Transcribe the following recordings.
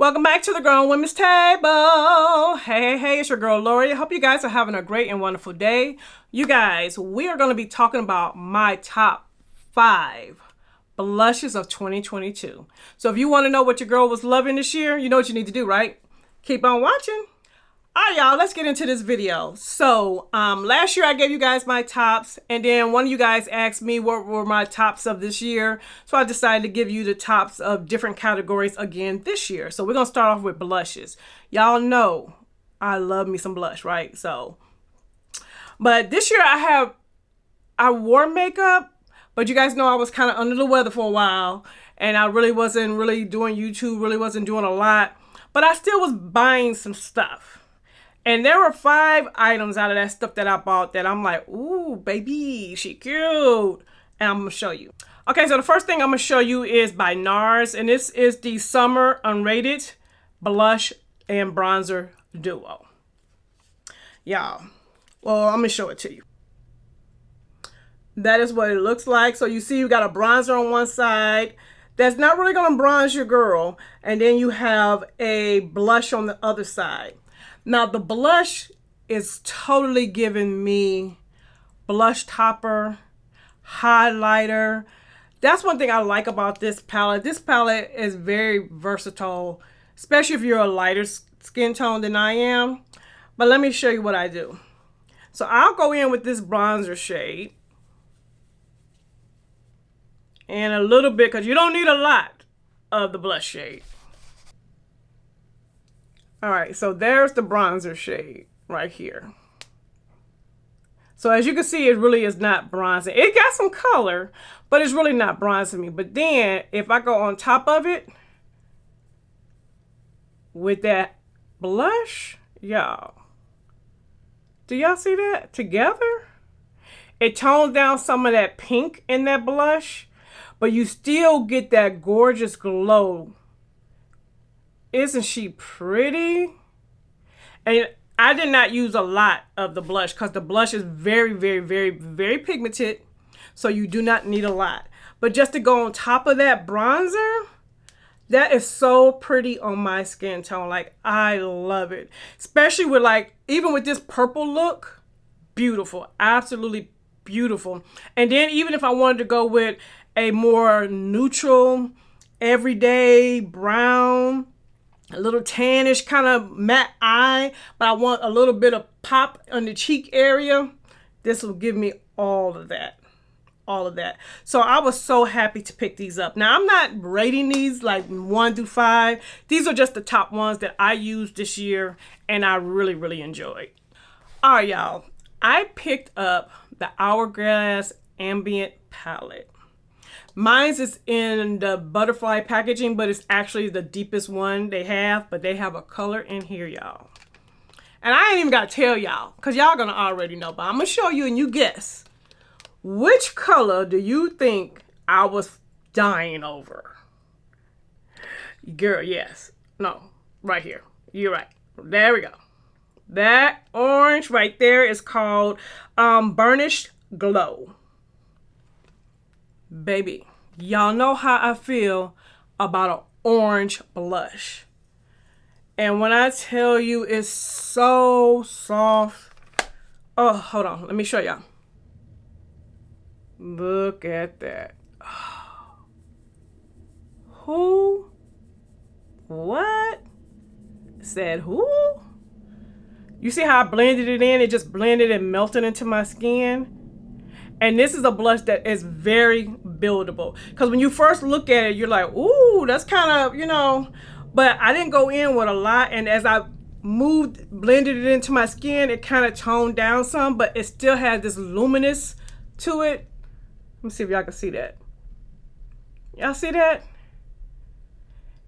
Welcome back to the Grown Women's Table. Hey, it's your girl Lori. I hope you guys are having a great and wonderful day. You guys, we are going to be talking about my top 5 blushes of 2022. So if you want to know what your girl was loving this year, you know what you need to do, right? Keep on watching. All right, y'all, let's get into this video. So last year I gave you guys my tops, and then one of you guys asked me what were my tops of this year. So I decided to give you the tops of different categories again this year. So we're going to start off with blushes. Y'all know I love me some blush, right? But this year I wore makeup, but you guys know I was kind of under the weather for a while, and I really wasn't doing YouTube, really wasn't doing a lot, but I still was buying some stuff. And there were 5 items out of that stuff that I bought that I'm like, ooh, baby, she cute. And I'm going to show you. Okay, so the first thing I'm going to show you is by NARS. And this is the Summer Unrated Blush and Bronzer Duo. Y'all, well, I'm going to show it to you. That is what it looks like. So you see you got a bronzer on one side. That's not really going to bronze your girl. And then you have a blush on the other side. Now, the blush is totally giving me blush topper, highlighter. That's one thing I like about this palette. This palette is very versatile, especially if you're a lighter skin tone than I am. But let me show you what I do. So I'll go in with this bronzer shade. And a little bit, because you don't need a lot of the blush shade. All right, so there's the bronzer shade right here. So as you can see, it really is not bronzing. It got some color, but it's really not bronzing me. But then if I go on top of it with that blush, y'all, do y'all see that together? It tones down some of that pink in that blush, but you still get that gorgeous glow. Isn't she pretty? And I did not use a lot of the blush because the blush is very, very, very, very pigmented. So you do not need a lot. But just to go on top of that bronzer, that is so pretty on my skin tone. Like, I love it. Especially with even with this purple look, beautiful. Absolutely beautiful. And then even if I wanted to go with a more neutral, everyday brown, a little tannish kind of matte eye, but I want a little bit of pop on the cheek area, this will give me all of that. All of that. So I was so happy to pick these up. Now, I'm not rating these like 1 through 5. These are just the top ones that I used this year and I really, really enjoyed. All right, y'all. I picked up the Hourglass Ambient Palette. Mine's is in the butterfly packaging, but it's actually the deepest one they have. But they have a color in here, y'all. And I ain't even got to tell y'all, because y'all going to already know. But I'm going to show you and you guess. Which color do you think I was dying over? Girl, yes. No, right here. You're right. There we go. That orange right there is called Burnished Glow. Baby, y'all know how I feel about an orange blush. And when I tell you it's so soft. Oh, hold on. Let me show y'all. Look at that. Oh. Who? What? Said who? You see how I blended it in? It just blended and melted into my skin. And this is a blush that is very buildable. Because when you first look at it, you're like, ooh, that's kind of, But I didn't go in with a lot. And as I blended it into my skin, it kind of toned down some. But it still has this luminous to it. Let me see if y'all can see that. Y'all see that?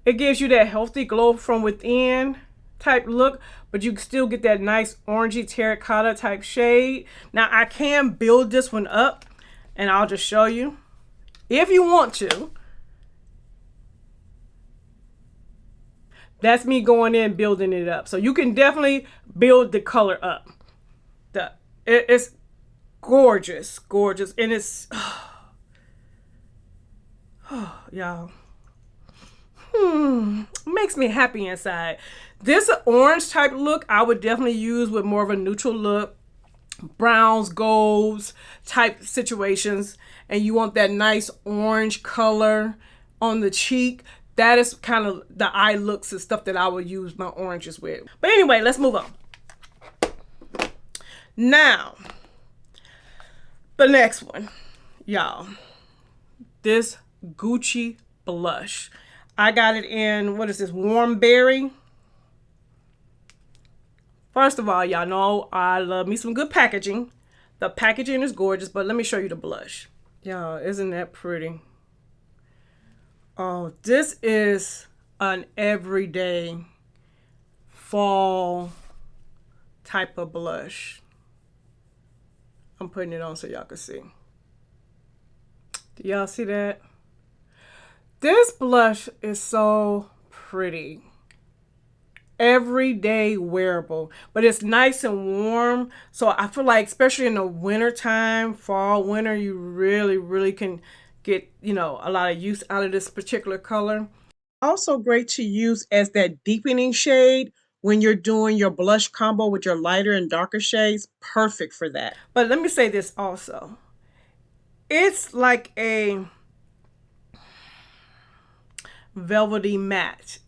It gives you that healthy glow from within type look, but you still get that nice orangey terracotta type shade. Now I can build this one up and I'll just show you if you want to. That's me going in building it up. So you can definitely build the color up. It's gorgeous, gorgeous. And it's, y'all. makes me happy inside. This orange type look I would definitely use with more of a neutral look, browns, golds type situations, and you want that nice orange color on the cheek. That is kind of the eye looks and stuff that I would use my oranges with. But anyway, let's move on. Now, the next one, y'all, this Gucci blush. I got it in, what is this, warm berry. First of all, y'all know I love me some good packaging. The packaging is gorgeous, but let me show you the blush. Y'all, isn't that pretty? Oh, this is an everyday fall type of blush. I'm putting it on so y'all can see. Do y'all see that? This blush is so pretty. Everyday wearable, but it's nice and warm. So I feel like, especially in the winter time, fall, winter, you really can get, you know, a lot of use out of this particular color. Also great to use as that deepening shade when you're doing your blush combo with your lighter and darker shades. Perfect for that. But let me say this also. It's like a velvety matte.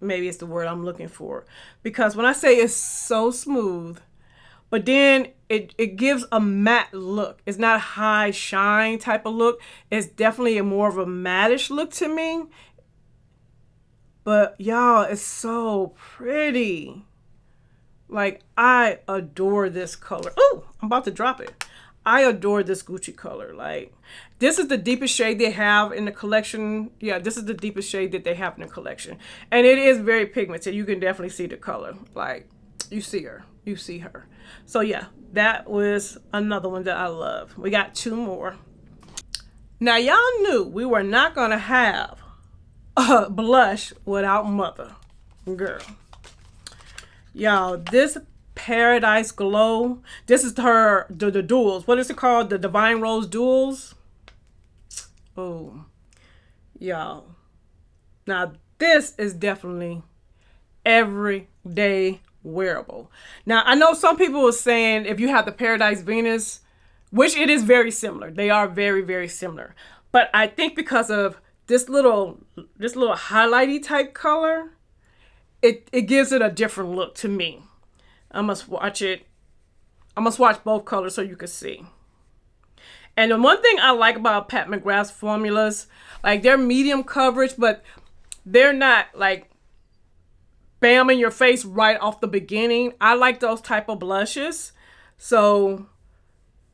Maybe it's the word I'm looking for. Because when I say it's so smooth, but then it gives a matte look. It's not a high shine type of look. It's definitely a more of a matte-ish look to me. But y'all, it's so pretty. Like, I adore this color. Oh, I'm about to drop it. I adore this Gucci color. Like, this is the deepest shade they have in the collection. Yeah, this is the deepest shade that they have in the collection. And it is very pigmented. You can definitely see the color. Like, you see her. You see her. So, yeah, that was another one that I love. We got two more. Now, y'all knew we were not going to have a blush without Mother. Girl. Y'all, this Paradise Glow. This is her, the duals. What is it called? The Divine Rose Duals. Oh, y'all. Now, this is definitely everyday wearable. Now, I know some people were saying if you have the Paradise Venus, which it is very similar. They are very similar. But I think because of this little highlighty type color, it gives it a different look to me. I must watch it. I must watch both colors so you can see. And the one thing I like about Pat McGrath's formulas, like they're medium coverage, but they're not like bam in your face right off the beginning. I like those type of blushes. So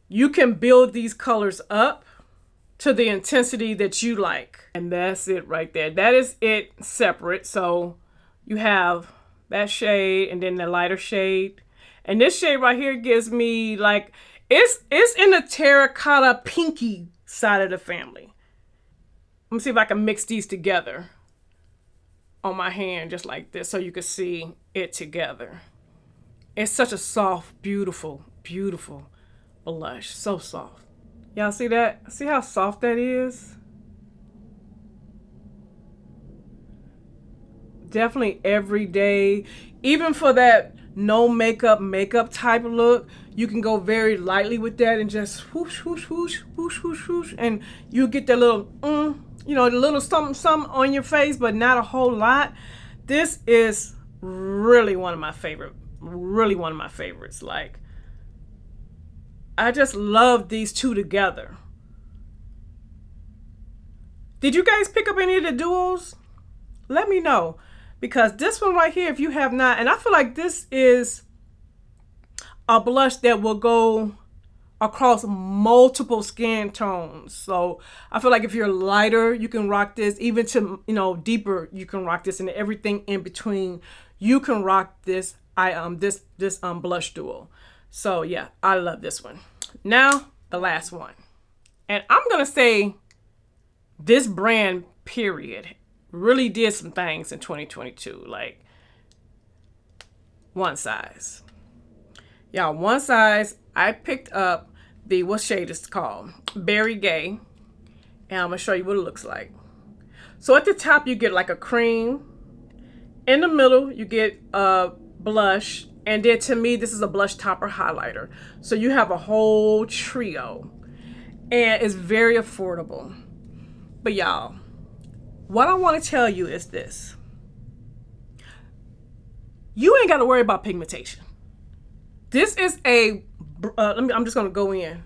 you can build these colors up to the intensity that you like. And that's it right there. That is it separate. So you have that shade and then the lighter shade. And this shade right here gives me like, it's in the terracotta pinky side of the family. Let me see if I can mix these together on my hand just like this so you can see it together. It's such a soft, beautiful blush. So soft. Y'all see that? See how soft that is? Definitely everyday. Even for that no makeup type of look, you can go very lightly with that and just whoosh, whoosh, whoosh, whoosh, whoosh, whoosh, and you get that little, you know, the little something on your face, but not a whole lot. This is really one of my favorites. Like, I just love these two together. Did you guys pick up any of the duos? Let me know. Because this one right here, if you have not, and I feel like this is a blush that will go across multiple skin tones. So I feel like if you're lighter, you can rock this. Even to, you know, deeper, you can rock this. And everything in between, you can rock this blush duo. So yeah, I love this one. Now, the last one. And I'm going to say this brand, period, really did some things in 2022. Like, One Size. Y'all, One Size, I picked up what shade is called? Berry Gay. And I'm going to show you what it looks like. So at the top, you get like a cream. In the middle, you get a blush. And then to me, this is a blush topper highlighter. So you have a whole trio. And it's very affordable. But y'all, what I want to tell you is this. You ain't got to worry about pigmentation. This is I'm just going to go in.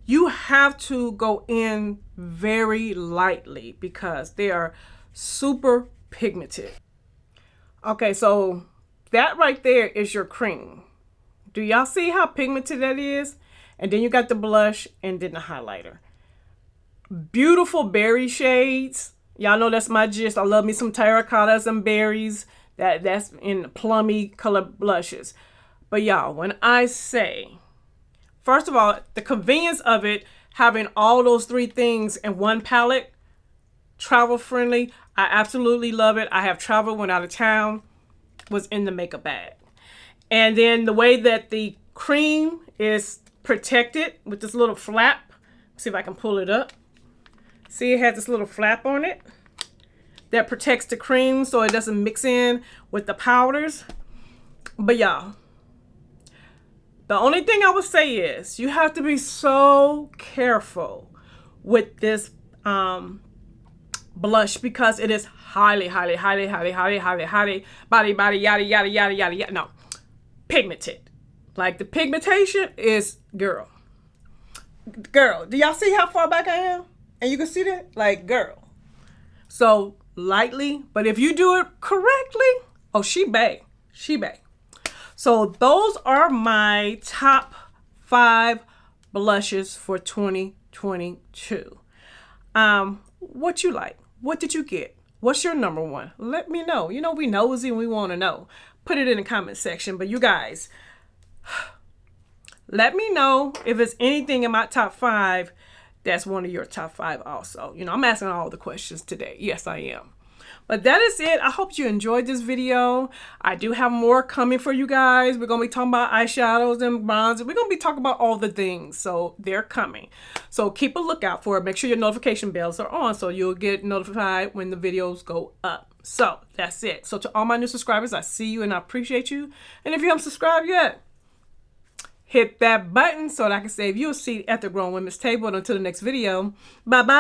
You have to go in very lightly because they are super pigmented. Okay, so that right there is your cream. Do y'all see how pigmented that is? And then you got the blush and then the highlighter. Beautiful berry shades. Y'all know that's my gist. I love me some terracottas and berries. That's in plummy color blushes. But y'all, when I say, first of all, the convenience of it, having all those three things in one palette, travel friendly. I absolutely love it. I have traveled when out of town, was in the makeup bag. And then the way that the cream is protected with this little flap. See if I can pull it up. See, it has this little flap on it that protects the cream so it doesn't mix in with the powders. But y'all, the only thing I would say is you have to be so careful with this blush because it is highly body, yada, yada, yada, yada, yada. No, pigmented. Like the pigmentation is, girl, do y'all see how far back I am? And you can see that? Like, girl. So lightly, but if you do it correctly, oh, she bae. So those are my top 5 blushes for 2022. What you like? What did you get? What's your number one? Let me know. You know, we nosy and we want to know. Put it in the comment section. But you guys, let me know if it's anything in my top 5 that's one of your top 5 also. You know, I'm asking all the questions today. Yes, I am. But that is it. I hope you enjoyed this video. I do have more coming for you guys. We're going to be talking about eyeshadows and bronzers. We're going to be talking about all the things. So they're coming. So keep a lookout for it. Make sure your notification bells are on so you'll get notified when the videos go up. So that's it. So to all my new subscribers, I see you and I appreciate you. And if you haven't subscribed yet, hit that button so that I can save you a seat at the Grown Women's Table. And until the next video, bye-bye.